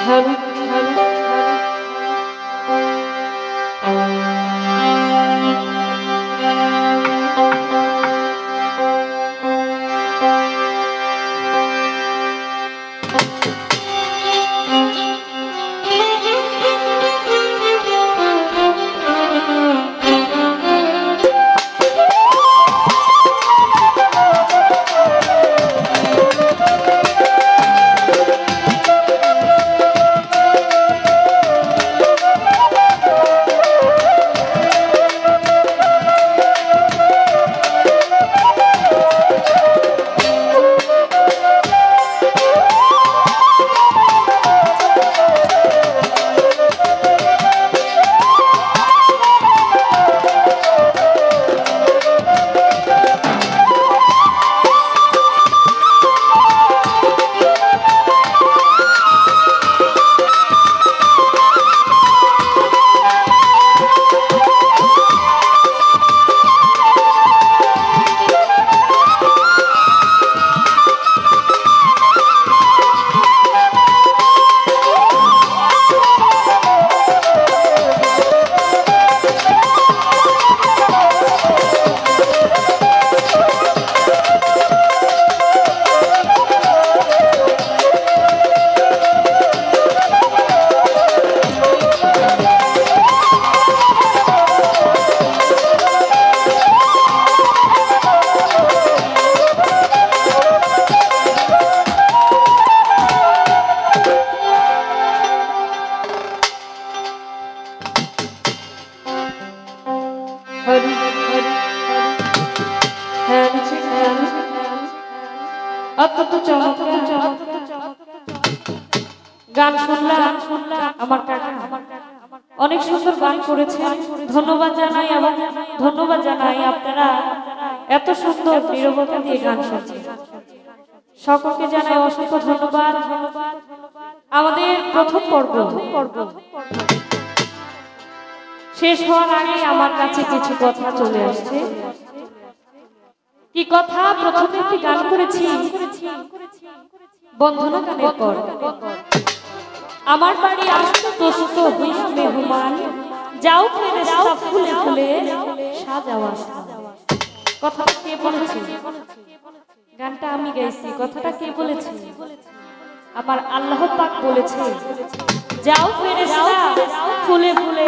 Hello hello অত্যন্ত চমৎকার গান শুনলাম। আমার কাকা অনেক সুন্দর গান করেছে, ধন্যবাদ জানাই। এবং ধন্যবাদ জানাই আপনারা এত সুন্দর নীরবতা দিয়ে গান শুনছেন, সকলকে জানাই অসংখ্য ধন্যবাদ। আমাদের প্রথম পর্ব শেষ হওয়ার আগে আমার কাছে কিছু কথা চলে আসছে। কি কথা? প্রথমে একটি গান করেছি বন্ধনা গানের পর, আমার বাড়ি আসতো দোস্ত হইয়া মেহমান, যাও ফেরেশতা ফুলে ফুলে সাজাওয়া। কথাটা কে বলেছে? গানটা আমি গাইছি। কথাটা কে বলেছে? আমার আল্লাহ পাক বলেছে, যাও ফেরেশতা ফুলে ফুলে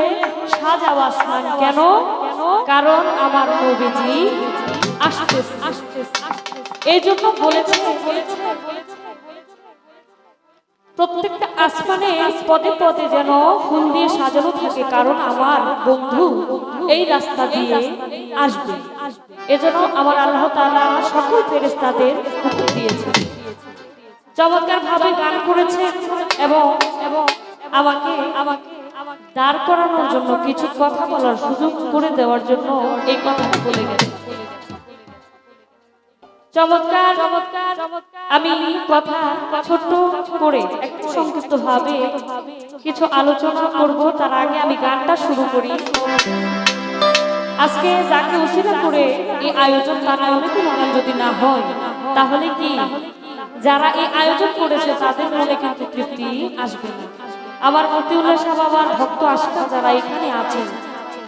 সাজাওয়া আসমান। কেন? কারণ আমার নবীজি আসতেছে। এই জন্য বলেছে প্রত্যেকটা আসমানে পদে পদে যেন ফুল দিয়ে সাজানো থাকে, কারণ আমার বন্ধু এই রাস্তা দিয়ে আসবে। এজন্য আমার আল্লাহ তাআলা সকল ফেরেশতাদের হুকুম দিয়েছে। চমৎকার ভাবে গান করেছে এবং আমাকে দাঁড় করানোর জন্য, কিছু কথা বলার সুযোগ করে দেওয়ার জন্য এই কথাটা বলে গেছে। চমৎকার। আমি কথা ছোট্ট করে একটু সংক্ষিপ্ত ভাবে কিছু আলোচনা করব। তার আগে আমি গানটা শুরু করি। আজকে যাকে উসিলা করে এই আয়োজন, তার অনুকূল গান যদি না হয় তাহলে কি যারা এই আয়োজন করেছে তাদের মনে কিন্তু তৃপ্তি আসবে না। আমার মতিউল্লাহ শাহ বাবার ভক্ত আশিকা যারা এখানে আছেন,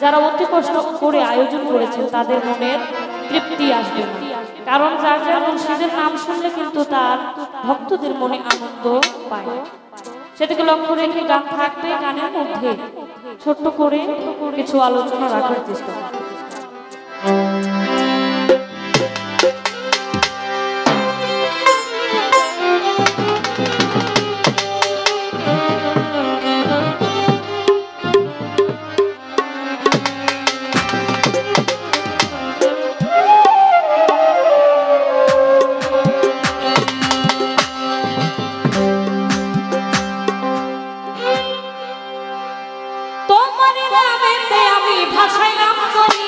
যারা অতি কষ্ট করে আয়োজন করেছেন, তাদের মনের তৃপ্তি আসবে না। কারণ যার যার মুর্শিদের নাম শুনলে কিন্তু তার ভক্তদের মনে আনন্দ পায়। সেটাকে লক্ষ্য রেখে গান থাকবে। গানের মধ্যে ছোট্ট করে কিছু আলোচনা রাখার চেষ্টা করব। তোমার নামেতে আমি ভাষায় নাম করি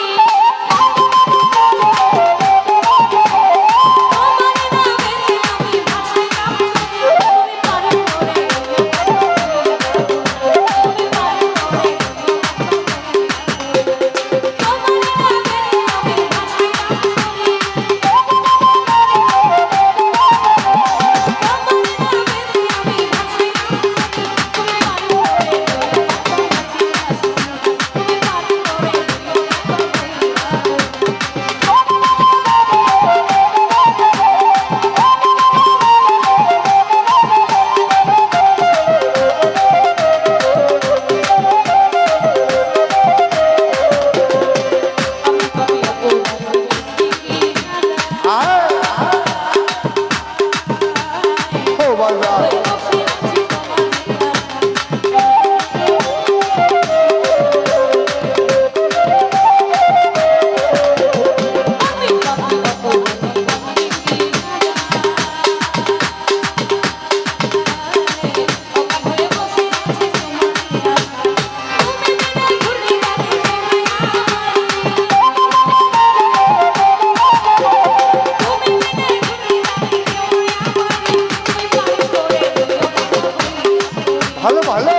ভালো ভালো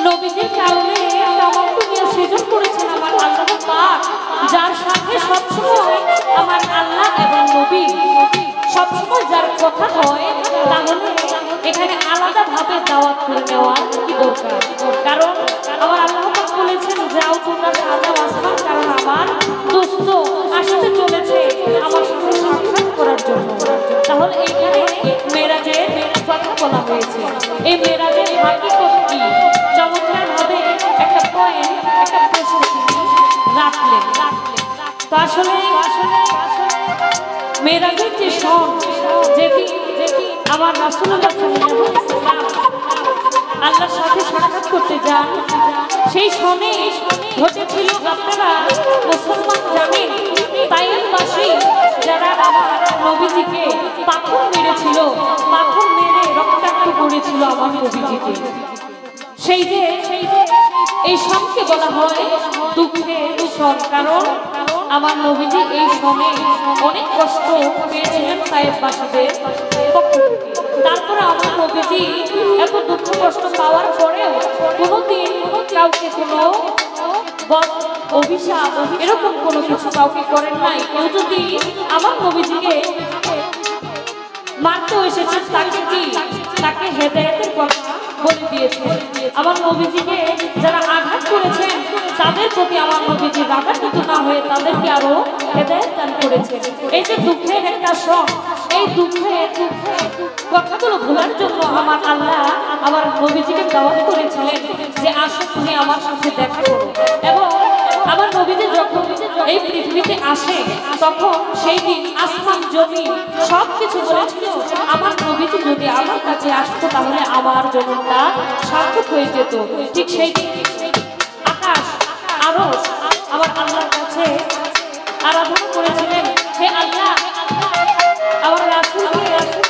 নবীজির কারণে তামাম দুনিয়া সৃজন করেছেন আমার আল্লাহ পাক, যার সাথে সবসময় আমার আল্লাহ এবং নবী সবসময় যার কথা হয়, তাহলে এখানে আলাদাভাবে দাওয়াত করে নেওয়ার কি দরকার? কারণ আমার আল্লাহ পাক বলেছেন, যাও তোমরা সাদা আসমান, কারণ আমার দোস্ত আসতে চলেছে আমার সাথে সাক্ষাৎ করার জন্য। তাহলে এইখানে মেরাজের কথা বলা হয়েছে। এই মেরাজের হাকিকত কি? চমৎকার ভাবে একটা পয়েন্ট, একটা প্রশ্ন রাখলেন। তো আসলে মেরাজের যে সন, যেদিন আমার রাসূলুল্লাহ সাল্লাল্লাহু আলাইহি ওয়াসাল্লাম আল্লাহর সাথে সাক্ষাৎ করতে যান, সেই সনে ঘটেছিল, আপনারা মুসলমান জানেন, তাইফবাসী যারা আমার নবীজিকে পাথর মেরেছিল, পাথর মেরে রক্তাক্ত করেছিল আমার নবীজিকে। সেই যে এই সনকে বলা হয় দুঃখের সন, কারণ আমার নবীজি এই সনে অনেক কষ্ট পেয়েছিলেন তাইফবাসীদের পক্ষ থেকে। তারপরে আমার নবীজি এত দুঃখ কষ্ট পাওয়ার পরেও কোনোদিন কাউকে কোনো অভিশাপ এরকম কোনো কিছু কাউকে করেন নাই। কেউ যদি আমার নবীজিকে মারতেও এসেছেন, তাকে হেদায়েতের কথা বলে দিয়েছেন। আমার নবীজিকে যারা আঘাত করেছেন, তাদের প্রতি আমার নবীজি রাগান্বিত না হয়ে তাদেরকে আরো হেদায়েত দান করেছেন। এই যে দুঃখের একটা শখ, এই দুঃখের কথাগুলো ভোলার জন্য আমার আল্লাহ আমার নবীজিকে দাওয়াত করেছিলেন যে আসো তুমি আমার সাথে দেখা করো। এবং আমার নবীজি যখন এই পৃথিবীতে আসে তখন সেই দিন আসমান জমিন সবকিছু বলেছিল আমার নবীজি যদি আমার কাছে আসতো তাহলে আমার জন্মটা সার্থক হয়ে যেত। ঠিক সেই দিন আকাশ আরশ আমার আল্লাহর কাছে আরাধনা করেছিলেন, হে আল্লাহ আমার রাসূলকে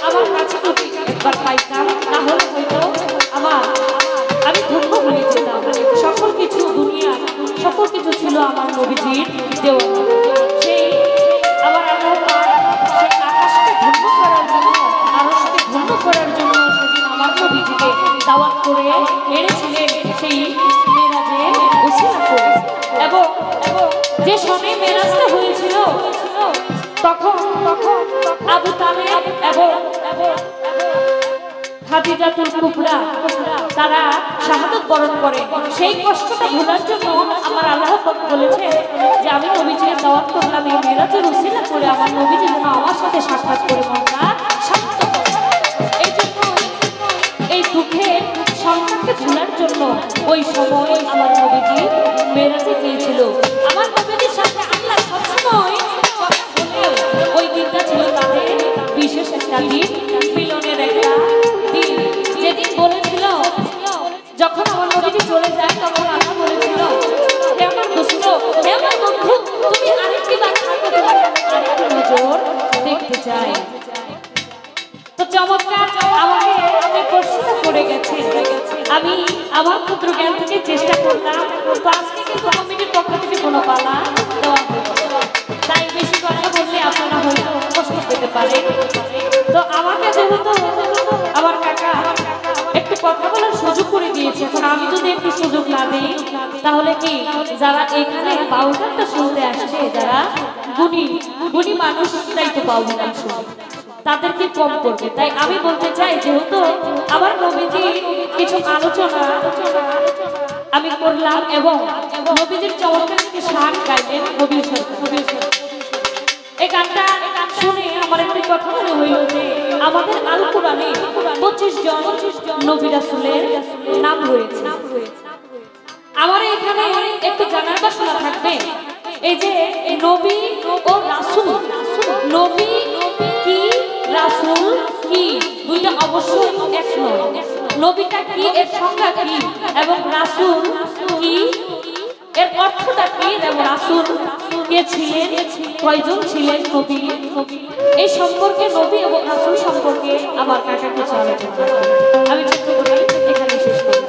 আমার কাছে যদি একবার পাইতাম তাহলে হয়তো আমি ধন্য হয়ে যেতাম। সকল কিছু দুনিয়া সকল কিছু ছিল আমার নবীজির দেওয়া। সেই আমার আল্লাহ পাক সেই আকাশকে ধন্য করার জন্য আরশকে ধন্য করার জন্য সেদিন আমার নবীজিকে দাওয়াত করে এনেছিলেন সেই মেরাজের ওসিলা করে। এবং যে সময় মেরাজটা হয়েছিল তখন আবু তালেব এবং খাদিজাতুল কুবরা তারা শাহাদাত বরণ করে। সেই কষ্টটা ভোলার জন্য আমার আল্লাহ পাক বলেছে যে আমি নবীজিকে দাওয়াত করলাম এই মেরাজের ওসিলা করে আমার নবীজি যেন আমার সাথে সাক্ষাৎ করে মনটা শান্ত করে। এই জন্য এই দুঃখের সংসারকে ভোলার জন্য ওই সময় আমার নবীজি মেরাজে গিয়েছিল। আমার নবীজির সাথে আল্লাহ সবসময় কথা বলেও ওই দিনটা ছিল তাদের বিশেষ একটা দিন, মিলনের একটা দিন। যেদিন বলেছিল যখন আমার নবীজি চলে যায় তখন আল্লাহ বলেছিল হে আমার দোস্ত হে আমার বন্ধু তুমি আরেকটি বার থাকো, তোমার আরেকটি নজর দেখতে চাই। তো চমৎকার আমাকে প্রশ্ন করে গেছে, আমি আমার ক্ষুদ্র জ্ঞান থেকে চেষ্টা করলাম। তো আজকে কিন্তু কমিটির পক্ষ থেকে কোনো পালা দেওয়া হলো, তাই বেশি কথা বললে আপনারা হয়তো কষ্ট পেতে পারেন। তো আমাকে যেহেতু আমার কাকা একটু কথা বলার সুযোগ করে দিয়েছে, এখন আমি যদি একটু সুযোগ না দিই তাহলে কি যারা এখানে বাউল গানটা শুনতে আসছে যারা গুণী মানুষ তাই তো বাউল গান শুনে তাদেরকে কম করবে। তাই আমি বলতে চাই যেহেতু আমার নবীজি কিছু আলোচনা আমি করলাম এবং নবীজির চমৎকার একটি শান গাইলেন নবী সরকার। এই গানটা শুনে আমার একটি কথা মনে হইল যে আমাদের আল কোরআনে 25 জন নবী রাসূলের নাম রয়েছে। আমার এখানে একটু জানার বাসনা থাকবে এই যে নবী ও রাসূল, নবী কি রাসূল কি দুইটা অবশ্যই এক নয়। নবীটা কি এর সংজ্ঞা কি এবং রাসূল কি এর অর্থটা কি এবং রাসূল কে ছিলেন, কয়জন ছিলেন নবী, এই সম্পর্কে নবী এবং রাসূল সম্পর্কে আমার কাকা কিছু আলোচনা করবেন। আমি ছোট্ট করে এখানে শেষ করব।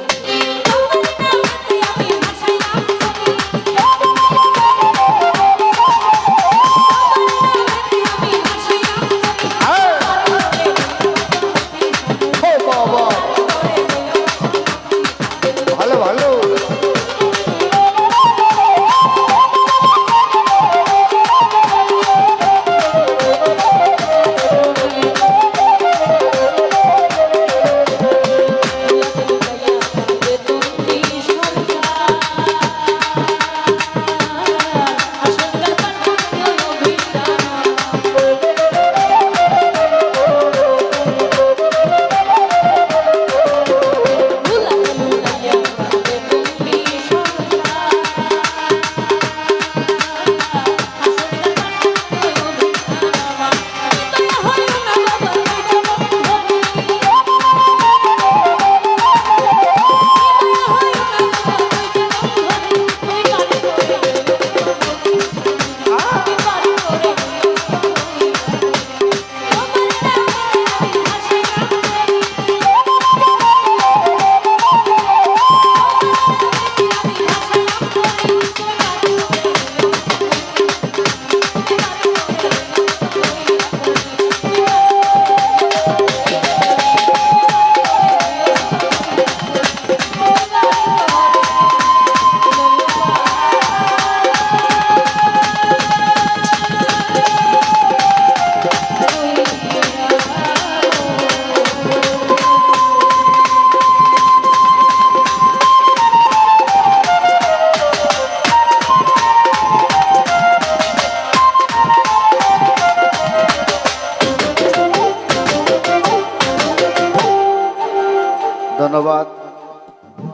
ধন্যবাদ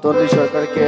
তন্নি সরকারকে।